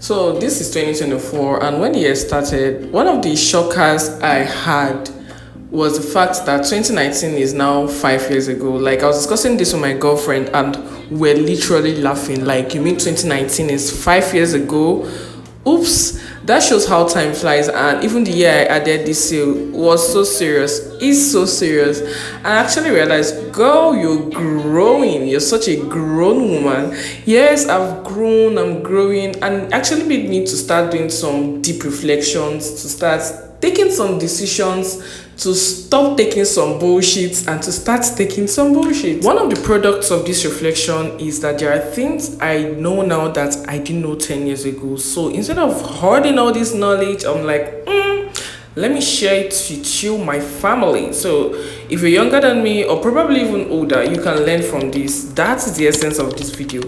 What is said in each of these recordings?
So this is 2024, and when the year started, one of the shockers I had was the fact that 2019 is now 5 years ago. Like, I was discussing this with my girlfriend, and we're literally laughing. Like, you mean 2019 is 5 years ago? Oops, that shows how time flies. And even the year I added this year was so serious. It's so serious. And I actually realized, girl, you're growing. You're such a grown woman. Yes, I've grown, I'm growing, and actually made me to start doing some deep reflections, to start taking some decisions, to stop taking some bullshit and to start taking some bullshit. One of the products of this reflection is that there are things I know now that I didn't know 10 years ago. So instead of hoarding all this knowledge, I'm like, let me share it with you, my family. So if you're younger than me or probably even older, you can learn from this. That is the essence of this video.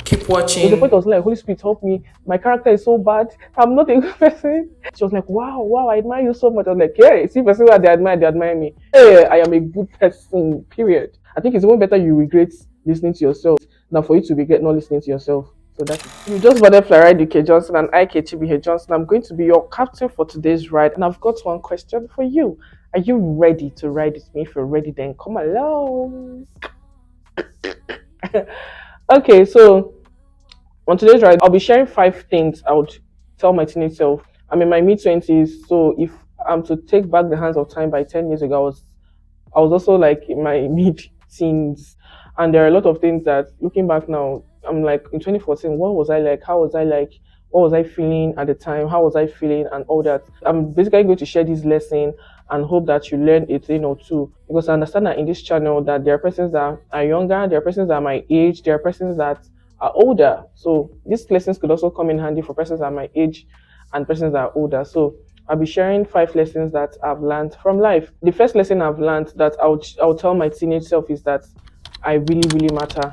Keep watching. The point was like, Holy Spirit, help me. My character is so bad. I'm not a good person. She was like, wow, I admire you so much. I was like, yeah, see, person where they admire me. Hey, I am a good person, period. I think it's even better you regret listening to yourself than for you to regret not listening to yourself. So that's it. You just butterfly ride the K Johnson and I, Chibihe Johnson. I'm going to be your captain for today's ride. And I've got one question for you. Are you ready to ride with me? If you're ready, then come along. Okay, so on today's ride, I'll be sharing 5 things I would tell my teenage self. I'm in my mid 20s, so if I'm to take back the hands of time by 10 years ago, I was also like in my mid teens, and there are a lot of things that looking back now, I'm like in 2014, what was I like? How was I like? What was I feeling at the time? How was I feeling and all that? I'm basically going to share this lesson and hope that you learn a thing or two, because I understand that in this channel that there are persons that are younger, there are persons that are my age, there are persons that are older. So these lessons could also come in handy for persons that are my age and persons that are older. So I'll be sharing 5 lessons that I've learned from life. The first lesson I've learned that I'll tell my teenage self is that I really, really matter.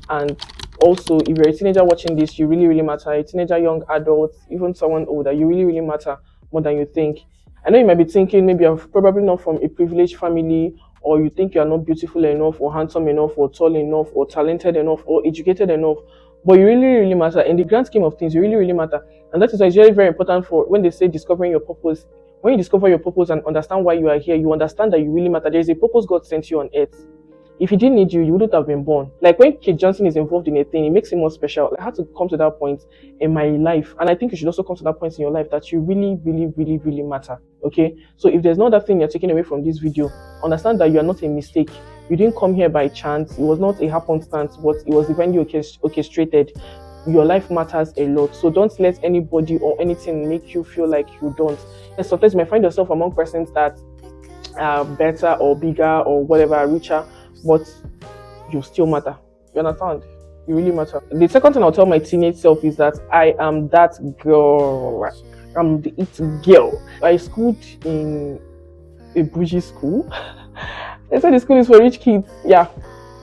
And also, if you're a teenager watching this, you really, really matter. A teenager, young adult, even someone older, you really, really matter more than you think. I know you might be thinking maybe you're probably not from a privileged family, or you think you're not beautiful enough, or handsome enough, or tall enough, or talented enough, or educated enough. But you really, really matter. In the grand scheme of things, you really, really matter. And that is why it's very, very important for when they say discovering your purpose. When you discover your purpose and understand why you are here, you understand that you really matter. There is a purpose God sent you on earth. If he didn't need you, you wouldn't have been born. Like when Kate Johnson is involved in a thing, it makes him more special. I had to come to that point in my life. And I think you should also come to that point in your life that you really, really, really, really matter. Okay? So if there's no other thing you're taking away from this video, understand that you are not a mistake. You didn't come here by chance. It was not a happenstance, but it was divinely orchestrated. Your life matters a lot. So don't let anybody or anything make you feel like you don't. And sometimes you might find yourself among persons that are better or bigger or whatever, richer, but you still matter. You understand? You really matter. The second thing I'll tell my teenage self is that I am that girl. I'm the it girl. I schooled in a bougie school. They said the school is for rich kids. Yeah.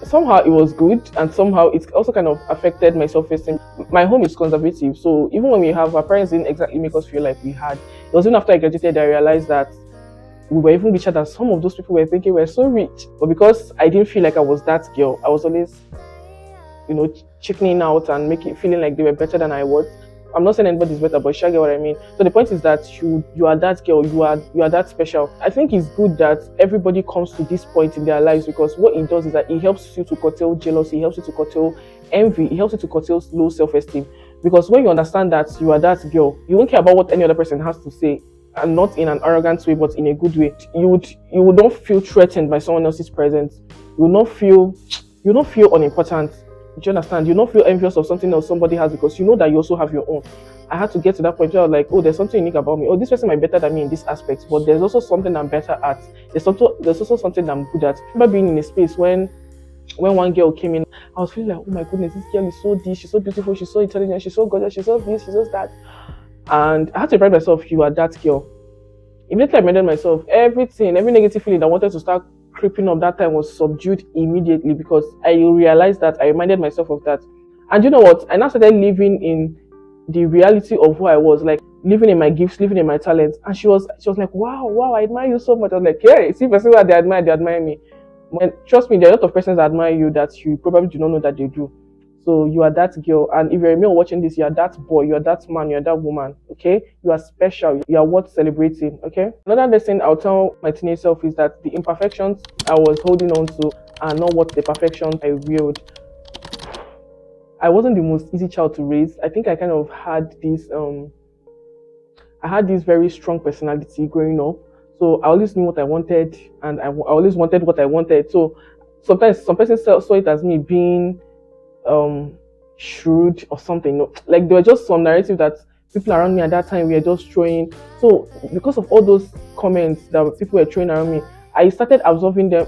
Somehow it was good, and somehow it also kind of affected my self-esteem. My home is conservative, so even when we have our parents didn't exactly make us feel like we had. It was even after I graduated I realized that we were even richer than some of those people were thinking we're so rich. But because I didn't feel like I was that girl, I was always, chickening out and feeling like they were better than I was. I'm not saying anybody's better, but you get what I mean. So the point is that you are that girl, you are that special. I think it's good that everybody comes to this point in their lives, because what it does is that it helps you to curtail jealousy, it helps you to curtail envy, it helps you to curtail low self-esteem. Because when you understand that you are that girl, you won't care about what any other person has to say, and not in an arrogant way, but in a good way. You would not feel threatened by someone else's presence. You will not feel unimportant. Do you understand? You don't feel envious of something else somebody has, because you know that you also have your own. I had to get to that point where I was like, oh, there's something unique about me. Oh, this person might be better than me in this aspect, but there's also something I'm better at. There's also something I'm good at. I remember being in a space when one girl came in, I was feeling like, oh my goodness, this girl is so this, she's so beautiful, she's so intelligent, she's so gorgeous, she's so this, she's so that. And I had to remind myself, you are that girl. Immediately I reminded myself, every negative feeling that wanted to start creeping up that time was subdued immediately, because I realized that I reminded myself of that. And you know what? I now started living in the reality of who I was, like living in my gifts, living in my talents. And she was like, wow, I admire you so much. I was like, yeah, see, person where they admire me. And trust me, there are a lot of persons that admire you that you probably do not know that they do. So you are that girl, and if you're a male watching this, you are that boy, you are that man, you are that woman. Okay, you are special. You are worth celebrating. Okay. Another lesson I'll tell my teenage self is that the imperfections I was holding on to are not what the perfections I willed. I wasn't the most easy child to raise. I think I kind of had this I had this very strong personality growing up. So I always knew what I wanted, and I always wanted what I wanted. So sometimes some persons saw it as me being um shrewd or something. No, like there were just some narrative that people around me at that time were just throwing. So because of all those comments that people were throwing around me, I started absorbing them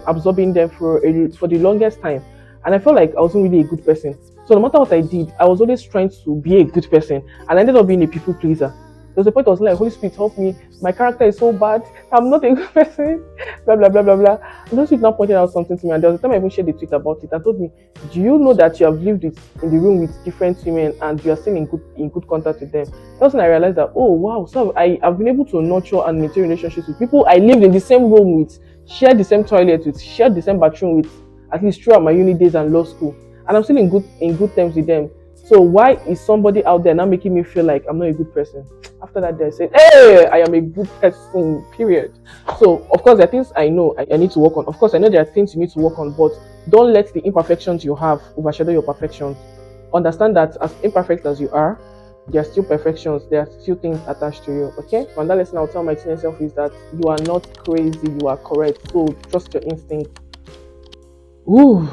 for the longest time, and I felt like I wasn't really a good person. So no matter what I did, I was always trying to be a good person, and I ended up being a people pleaser. There was a point I was like, Holy Spirit, help me. My character is so bad. I'm not a good person. Blah, blah, blah, blah, blah. And Holy Spirit now pointed out something to me. And there was a time I even shared a tweet about it and told me, do you know that you have lived in the room with different women and you are still in good contact with them? That's when I realized that, oh, wow. So I've been able to nurture and maintain relationships with people I lived in the same room with, shared the same toilet with, shared the same bathroom with, at least throughout my uni days and law school. And I'm still in good terms with them. So why is somebody out there now making me feel like I'm not a good person? After that day I said, hey, I am a good person, period. So of course there are things I know I need to work on. Of course I know there are things you need to work on, but don't let the imperfections you have overshadow your perfections. Understand that as imperfect as you are, there are still perfections, there are still things attached to you. Okay? And that lesson I'll tell my teenage self is that you are not crazy, you are correct. So trust your instinct. Ooh,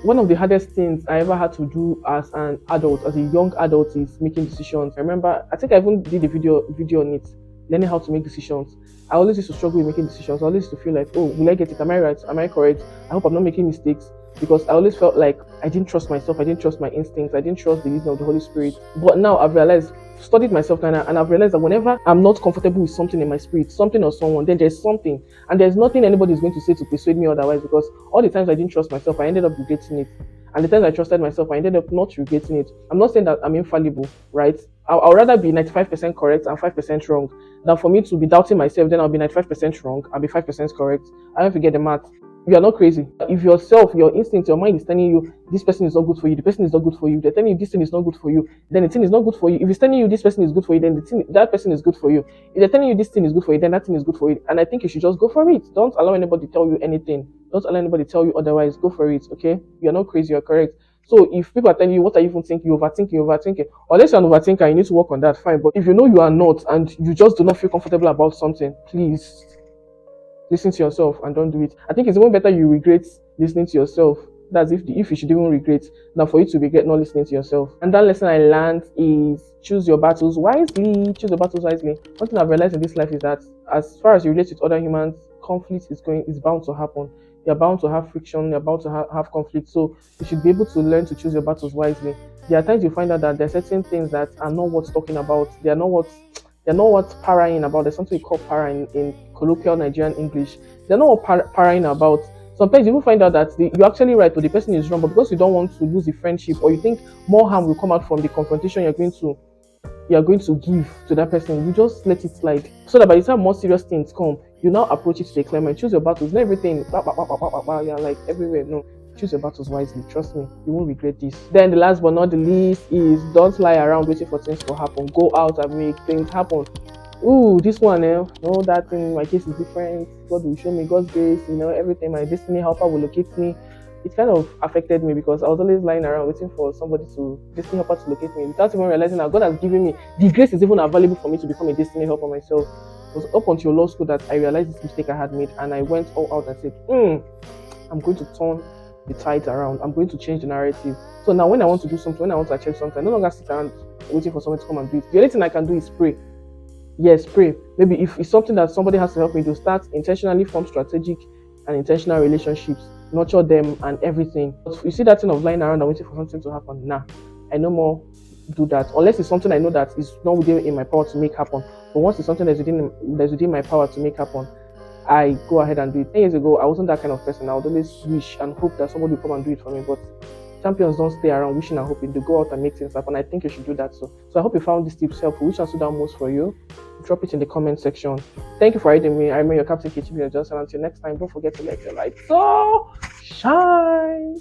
one of the hardest things I ever had to do as an adult, as a young adult, is making decisions. I remember, I think I even did a video on it, learning how to make decisions. I always used to struggle with making decisions. I always used to feel like, oh, will I get it? Am I right? Am I correct? I hope I'm not making mistakes. Because I always felt like I didn't trust myself, I didn't trust my instincts, I didn't trust the leading of the Holy Spirit. But now I've realized, studied myself kind of, and I've realized that whenever I'm not comfortable with something in my spirit, something or someone, then there's something, and there's nothing anybody is going to say to persuade me otherwise. Because all the times I didn't trust myself, I ended up regretting it, and the times I trusted myself, I ended up not regretting it. I'm not saying that I'm infallible, right? I'll rather be 95% correct and 5% wrong than for me to be doubting myself. Then I'll be 95% wrong, I'll be 5% correct. I don't forget the math. You are not crazy. If yourself, your instinct, your mind is telling you this person is not good for you, the person is not good for you, they're telling you this thing is not good for you, then the thing is not good for you. If it's telling you this person is good for you, then that person is good for you. If they're telling you this thing is good for you, then that thing is good for you. And I think you should just go for it. Don't allow anybody to tell you anything. Don't allow anybody to tell you otherwise. Go for it, okay? You're not crazy, you're correct. So if people are telling you what are you even thinking, you're overthinking. Unless you're an overthinker, you need to work on that, fine. But if you know you are not and you just do not feel comfortable about something, please listen to yourself and don't do it. I think it's even better you regret listening to yourself. That's if you should even regret than for you to regret not listening to yourself. And that lesson I learned is choose your battles wisely. Choose your battles wisely. One thing I've realized in this life is that as far as you relate with other humans, conflict is bound to happen. You're bound to have friction, you're bound to have conflict. So you should be able to learn to choose your battles wisely. There are times you find out that there are certain things that are not worth talking about. They're not worth parrying about. There's something we call para in colloquial Nigerian English. They're not worth parrying about. Sometimes you will find out that you're actually right or the person is wrong, but because you don't want to lose the friendship or you think more harm will come out from the confrontation you're going to give to that person, you just let it slide. So that by the time more serious things come, you now approach it to the climate. Choose your battles, not everything. You're like everywhere. No. Choose your battles wisely. Trust me, you won't regret this. Then the last but not the least is don't lie around waiting for things to happen. Go out and make things happen. Ooh, this one, no, that thing in my case is different. God will show me God's grace, everything. My destiny helper will locate me. It kind of affected me because I was always lying around waiting for destiny helper to locate me without even realizing that God has given me the grace is even available for me to become a destiny helper myself. It was up until law school that I realized this mistake I had made, and I went all out and said, I'm going to turn the tides around. I'm going to change the narrative. So now when I want to do something, when I want to achieve something, I no longer sit around waiting for someone to come and do it. The only thing I can do is pray. Yes, pray. Maybe if it's something that somebody has to help me to start intentionally form strategic and intentional relationships, nurture them and everything. But you see that thing of lying around and waiting for something to happen, nah, I no more do that unless it's something I know that is not within my power to make happen. But once it's something that's within my power to make happen, I go ahead and do it. 10 years ago, I wasn't that kind of person. I would always wish and hope that somebody would come and do it for me. But champions don't stay around wishing and hoping. They go out and make things happen. I think you should do that. So I hope you found these tips helpful. Which one stood out most for you? Drop it in the comment section. Thank you for reading me. I remain your Captain KTB Johnson. Until next time, don't forget to let your light so shine.